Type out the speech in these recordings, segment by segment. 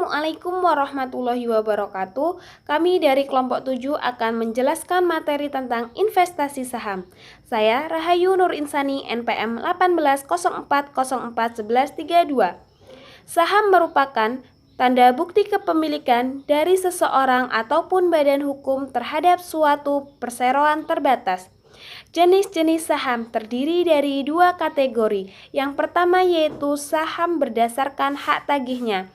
Assalamualaikum warahmatullahi wabarakatuh. Kami dari kelompok 7 akan menjelaskan materi tentang investasi saham. Saya Rahayu Nur Insani, NPM 1804041132. Saham merupakan tanda bukti kepemilikan dari seseorang ataupun badan hukum terhadap suatu perseroan terbatas. Jenis-jenis saham terdiri dari dua kategori. Yang pertama yaitu saham berdasarkan hak tagihnya.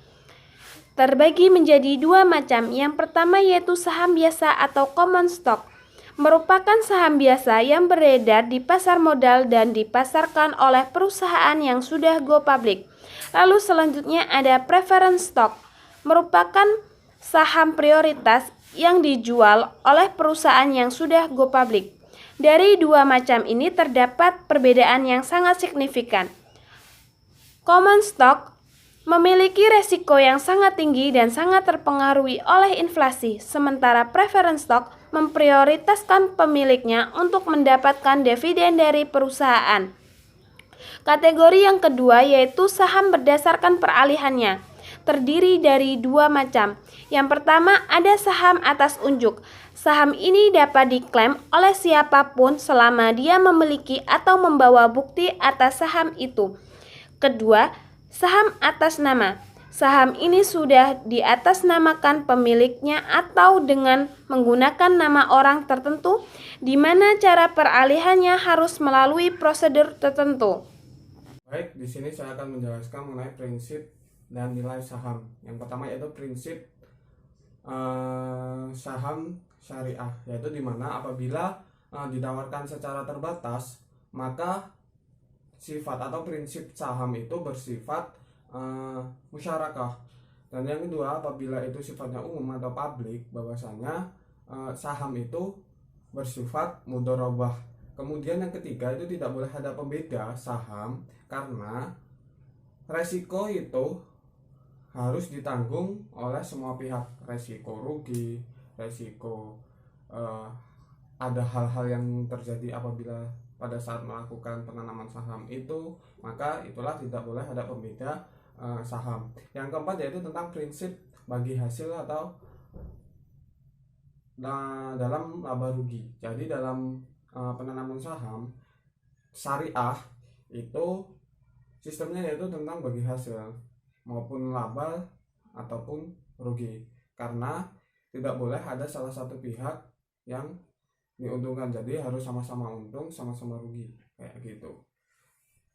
Terbagi menjadi dua macam. Yang pertama yaitu saham biasa atau common stock. Merupakan saham biasa yang beredar di pasar modal dan dipasarkan oleh perusahaan yang sudah go public. Lalu selanjutnya ada preference stock. Merupakan saham prioritas yang dijual oleh perusahaan yang sudah go public. Dari dua macam ini terdapat perbedaan yang sangat signifikan. Common stock memiliki resiko yang sangat tinggi dan sangat terpengaruhi oleh inflasi, sementara preference stock memprioritaskan pemiliknya untuk mendapatkan dividen dari perusahaan. Kategori yang kedua yaitu saham berdasarkan peralihannya. Terdiri dari dua macam. Yang pertama ada saham atas unjuk. Saham ini dapat diklaim oleh siapapun selama dia memiliki atau membawa bukti atas saham itu. Kedua, saham atas nama. Saham ini sudah diatasnamakan pemiliknya atau dengan menggunakan nama orang tertentu, di mana cara peralihannya harus melalui prosedur tertentu. Baik, di sini saya akan menjelaskan mengenai prinsip dan nilai saham. Yang pertama yaitu prinsip saham syariah, yaitu di mana apabila ditawarkan secara terbatas, maka sifat atau prinsip saham itu bersifat musyarakah. Dan yang kedua, apabila itu sifatnya umum atau publik, bahwasanya saham itu bersifat mudharabah. Kemudian yang ketiga itu tidak boleh ada pembeda saham karena resiko itu harus ditanggung oleh semua pihak. Resiko rugi, resiko ada hal-hal yang terjadi apabila pada saat melakukan penanaman saham itu, maka itulah tidak boleh ada pembeda saham. Yang keempat yaitu tentang prinsip bagi hasil atau dalam laba rugi. Jadi dalam penanaman saham syariah itu sistemnya yaitu tentang bagi hasil maupun laba ataupun rugi, karena tidak boleh ada salah satu pihak yang diuntungkan. Jadi harus sama-sama untung, sama-sama rugi, kayak gitu,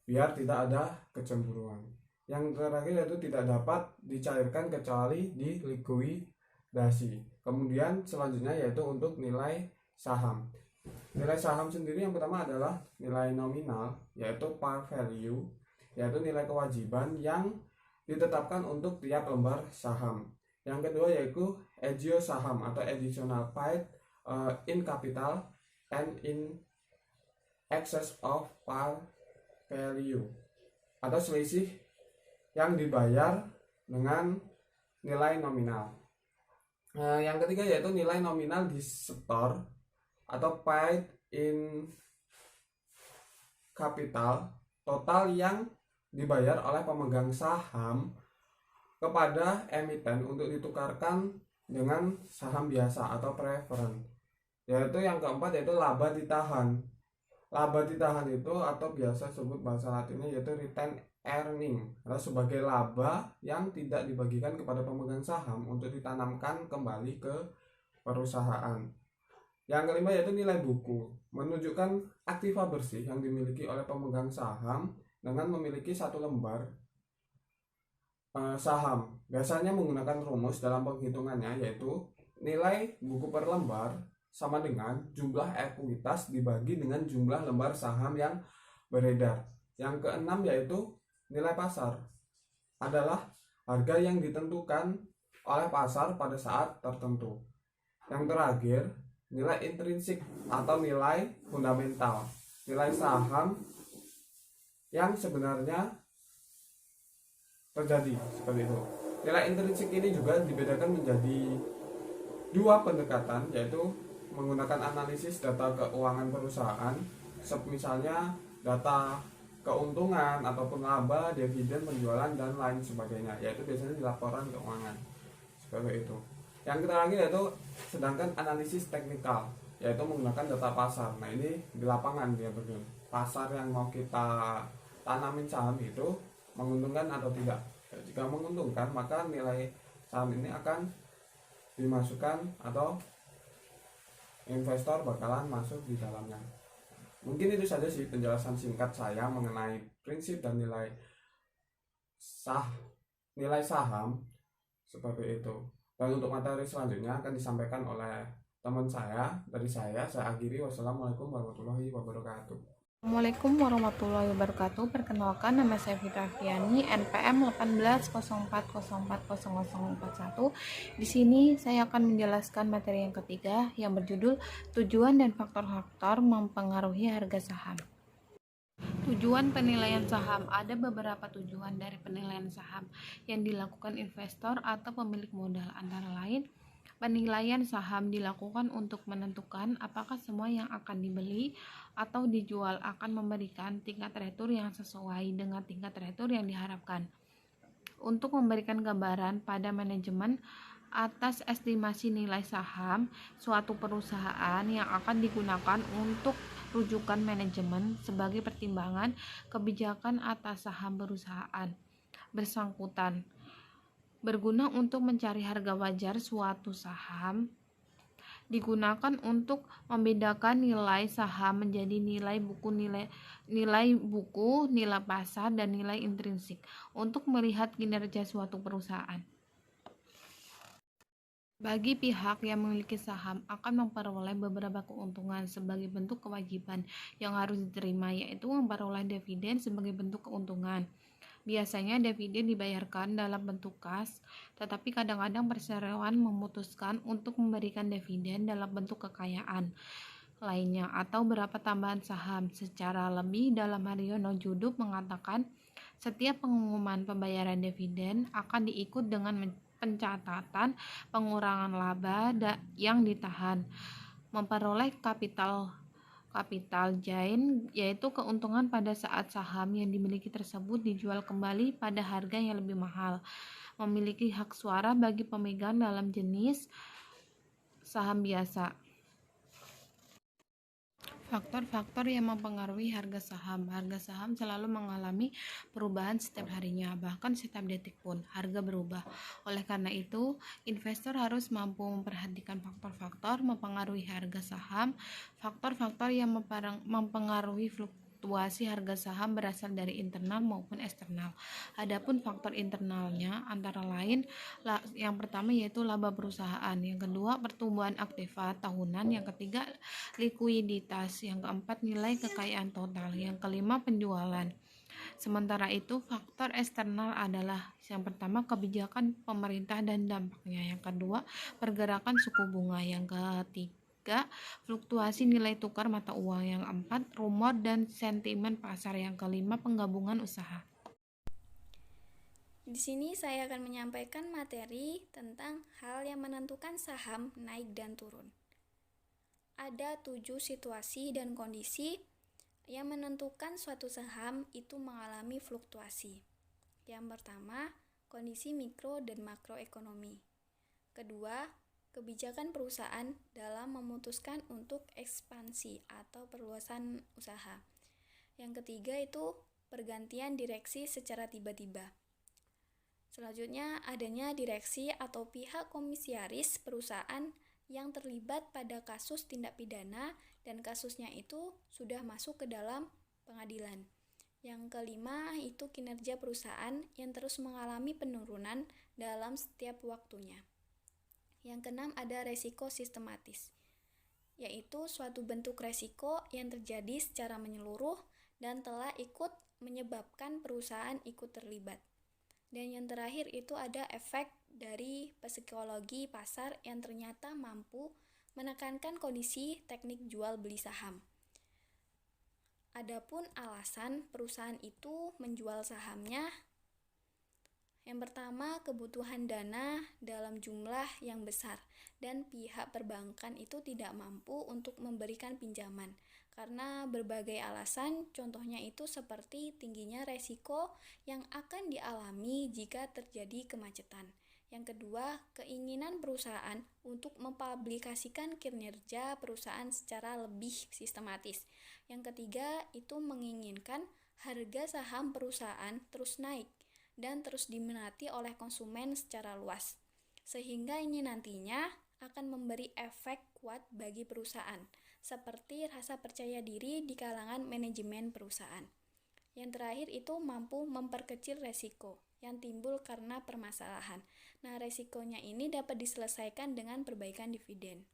biar tidak ada kecemburuan. Yang terakhir yaitu tidak dapat dicairkan kecuali di likuidasi. Kemudian selanjutnya yaitu untuk nilai saham. Nilai saham sendiri yang pertama adalah nilai nominal, yaitu par value, yaitu nilai kewajiban yang ditetapkan untuk tiap lembar saham. Yang kedua yaitu agio saham atau additional paid in capital and in excess of par value, atau selisih yang dibayar dengan nilai nominal. Yang ketiga yaitu nilai nominal di store atau paid in capital, total yang dibayar oleh pemegang saham kepada emiten untuk ditukarkan dengan saham biasa atau preference. Yaitu yang keempat yaitu laba ditahan. Laba ditahan itu atau biasa sebut bahasa latinnya yaitu retain earning, atau sebagai laba yang tidak dibagikan kepada pemegang saham untuk ditanamkan kembali ke perusahaan. Yang kelima yaitu nilai buku, menunjukkan aktiva bersih yang dimiliki oleh pemegang saham dengan memiliki satu lembar saham. Biasanya menggunakan rumus dalam penghitungannya yaitu nilai buku per lembar sama dengan jumlah ekuitas dibagi dengan jumlah lembar saham yang beredar. Yang keenam yaitu nilai pasar, adalah harga yang ditentukan oleh pasar pada saat tertentu. Yang terakhir nilai intrinsik atau nilai fundamental, nilai saham yang sebenarnya terjadi, seperti itu. Nilai intrinsik ini juga dibedakan menjadi dua pendekatan, yaitu menggunakan analisis data keuangan perusahaan, misalnya data keuntungan ataupun laba, dividen, penjualan dan lain sebagainya, yaitu biasanya di laporan keuangan seperti itu. Yang kita lagi yaitu sedangkan analisis teknikal, yaitu menggunakan data pasar. Nah ini di lapangan dia betul, pasar yang mau kita tanamin saham itu menguntungkan atau tidak. Jika menguntungkan maka nilai saham ini akan dimasukkan atau investor bakalan masuk di dalamnya. Mungkin itu saja sih penjelasan singkat saya mengenai prinsip dan nilai saham seperti itu. Dan untuk materi selanjutnya akan disampaikan oleh teman saya. Dari saya akhiri. Wassalamualaikum warahmatullahi wabarakatuh. Assalamualaikum warahmatullahi wabarakatuh. Perkenalkan, nama saya Fitra Fiani, NPM 1804040041. Di sini saya akan menjelaskan materi yang ketiga yang berjudul tujuan dan faktor-faktor mempengaruhi harga saham. Tujuan penilaian saham. Ada beberapa tujuan dari penilaian saham yang dilakukan investor atau pemilik modal, antara lain penilaian saham dilakukan untuk menentukan apakah semua yang akan dibeli atau dijual akan memberikan tingkat return yang sesuai dengan tingkat return yang diharapkan. Untuk memberikan gambaran pada manajemen atas estimasi nilai saham suatu perusahaan yang akan digunakan untuk rujukan manajemen sebagai pertimbangan kebijakan atas saham perusahaan bersangkutan, berguna untuk mencari harga wajar suatu saham, digunakan untuk membedakan nilai saham menjadi nilai buku, nilai pasar, dan nilai intrinsik untuk melihat kinerja suatu perusahaan. Bagi pihak yang memiliki saham akan memperoleh beberapa keuntungan sebagai bentuk kewajiban yang harus diterima, yaitu memperoleh dividen sebagai bentuk keuntungan. Biasanya dividen dibayarkan dalam bentuk kas, tetapi kadang-kadang perseroan memutuskan untuk memberikan dividen dalam bentuk kekayaan lainnya atau beberapa tambahan saham. Secara lebih dalam, Haryono Juduk mengatakan setiap pengumuman pembayaran dividen akan diikut dengan pencatatan pengurangan laba yang ditahan, memperoleh capital gain, yaitu keuntungan pada saat saham yang dimiliki tersebut dijual kembali pada harga yang lebih mahal, memiliki hak suara bagi pemegang dalam jenis saham biasa. Faktor-faktor yang mempengaruhi harga saham. Harga saham selalu mengalami perubahan setiap harinya, bahkan setiap detik pun harga berubah. Oleh karena itu, investor harus mampu memperhatikan faktor-faktor mempengaruhi harga saham. Faktor-faktor yang mempengaruhi fluktuasi harga saham berasal dari internal maupun eksternal. Adapun faktor internalnya antara lain yang pertama yaitu laba perusahaan, yang kedua pertumbuhan aktiva tahunan, yang ketiga likuiditas, yang keempat nilai kekayaan total, yang kelima penjualan. Sementara itu faktor eksternal adalah yang pertama kebijakan pemerintah dan dampaknya, yang kedua pergerakan suku bunga, yang ketiga fluktuasi nilai tukar mata uang, yang keempat rumor dan sentimen pasar, yang kelima penggabungan usaha. Di sini saya akan menyampaikan materi tentang hal yang menentukan saham naik dan turun. Ada 7 situasi dan kondisi yang menentukan suatu saham itu mengalami fluktuasi. Yang pertama, kondisi mikro dan makroekonomi. Kedua, kebijakan perusahaan dalam memutuskan untuk ekspansi atau perluasan usaha. Yang ketiga itu pergantian direksi secara tiba-tiba. Selanjutnya, adanya direksi atau pihak komisiaris perusahaan yang terlibat pada kasus tindak pidana dan kasusnya itu sudah masuk ke dalam pengadilan. Yang kelima itu kinerja perusahaan yang terus mengalami penurunan dalam setiap waktunya. Yang keenam ada resiko sistematis, yaitu suatu bentuk resiko yang terjadi secara menyeluruh dan telah ikut menyebabkan perusahaan ikut terlibat. Dan yang terakhir itu ada efek dari psikologi pasar yang ternyata mampu menekankan kondisi teknik jual beli saham. Adapun alasan perusahaan itu menjual sahamnya Yang pertama, kebutuhan dana dalam jumlah yang besar dan pihak perbankan itu tidak mampu untuk memberikan pinjaman karena berbagai alasan, contohnya itu seperti tingginya resiko yang akan dialami jika terjadi kemacetan. Yang kedua, keinginan perusahaan untuk mempublikasikan kinerja perusahaan secara lebih sistematis. Yang ketiga, itu menginginkan harga saham perusahaan terus naik dan terus diminati oleh konsumen secara luas, sehingga ini nantinya akan memberi efek kuat bagi perusahaan, seperti rasa percaya diri di kalangan manajemen perusahaan. Yang terakhir itu mampu memperkecil resiko yang timbul karena permasalahan. Nah, resikonya ini dapat diselesaikan dengan perbaikan dividen.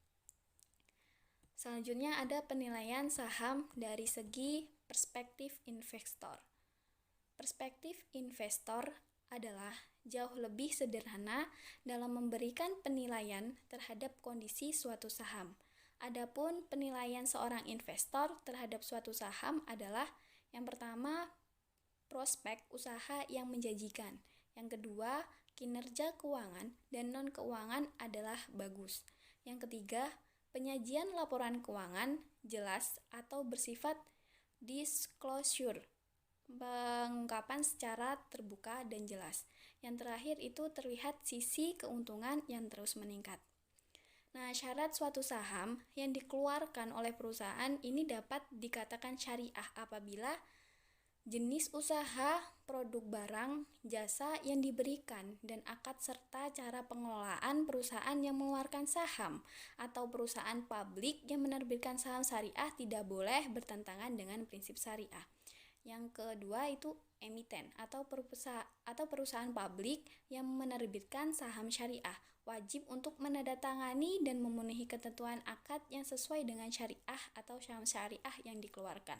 Selanjutnya ada penilaian saham dari segi perspektif investor. Perspektif investor adalah jauh lebih sederhana dalam memberikan penilaian terhadap kondisi suatu saham. Adapun penilaian seorang investor terhadap suatu saham adalah yang pertama, prospek usaha yang menjanjikan. Yang kedua, kinerja keuangan dan non-keuangan adalah bagus. Yang ketiga, penyajian laporan keuangan jelas atau bersifat disclosure, pengungkapan secara terbuka dan jelas. Yang terakhir itu terlihat sisi keuntungan yang terus meningkat. Nah, syarat suatu saham yang dikeluarkan oleh perusahaan ini dapat dikatakan syariah apabila jenis usaha, produk barang, jasa yang diberikan, dan akad serta cara pengelolaan perusahaan yang mengeluarkan saham atau perusahaan publik yang menerbitkan saham syariah tidak boleh bertentangan dengan prinsip syariah. Yang kedua itu emiten atau perusahaan publik yang menerbitkan saham syariah wajib untuk menandatangani dan memenuhi ketentuan akad yang sesuai dengan syariah atau saham syariah yang dikeluarkan.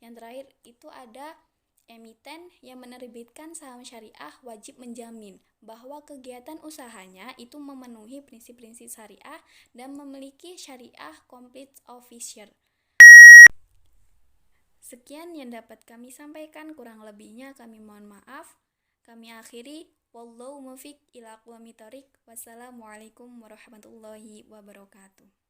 Yang terakhir itu ada emiten yang menerbitkan saham syariah wajib menjamin bahwa kegiatan usahanya itu memenuhi prinsip-prinsip syariah dan memiliki syariah complete official. Sekian yang dapat kami sampaikan, kurang lebihnya kami mohon maaf. Kami akhiri, wallahu muwaffiq ila aqwamit thoriq. Wassalamualaikum warahmatullahi wabarakatuh.